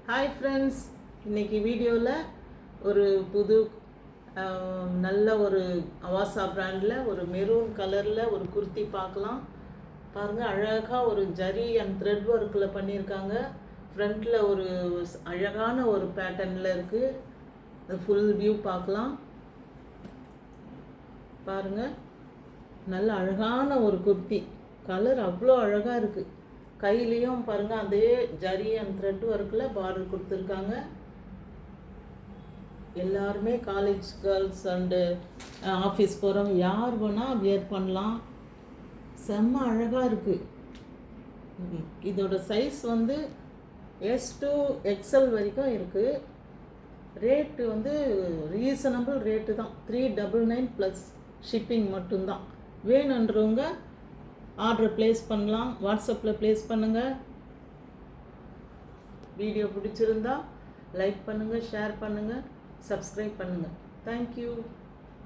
Hi friends, இன்றைக்கி வீடியோவில் ஒரு புது நல்ல ஒரு அவாசா பிராண்டில் ஒரு மெரூன் கலரில் ஒரு குர்த்தி பார்க்கலாம். பாருங்கள், அழகாக ஒரு ஜரி அண்ட் த்ரெட் ஒர்க்கில் பண்ணியிருக்காங்க. ஃப்ரண்ட்டில் ஒரு அழகான ஒரு பேட்டர்னில் இருக்குது. அது ஃபுல் வியூ பார்க்கலாம். பாருங்கள், நல்ல அழகான ஒரு குர்த்தி. கலர் அவ்வளோ அழகாக இருக்குது. கையிலையும் பாருங்கள், அதே ஜரி அண்ட் த்ரெட் ஒர்க்கில் பார்டர் கொடுத்துருக்காங்க. எல்லாருமே காலேஜ் கேர்ள்ஸ் அண்டு ஆஃபீஸ் போகிறவங்க யார் வேணால் வியர் பண்ணலாம். செம்ம அழகாக இருக்குது. இதோட சைஸ் வந்து S to XL வரைக்கும் இருக்குது. ரேட்டு வந்து ரீசனபிள் ரேட்டு தான். 399 ப்ளஸ் ஷிப்பிங் மட்டும்தான். வேணுன்றவங்க ஆர்டர் ப்ளேஸ் பண்ணலாம். வாட்ஸ்அப்பில் ப்ளேஸ் பண்ணுங்கள். வீடியோ பிடிச்சிருந்தா லைக் பண்ணுங்கள், ஷேர் பண்ணுங்கள், சப்ஸ்கிரைப் பண்ணுங்கள். தேங்க்யூ.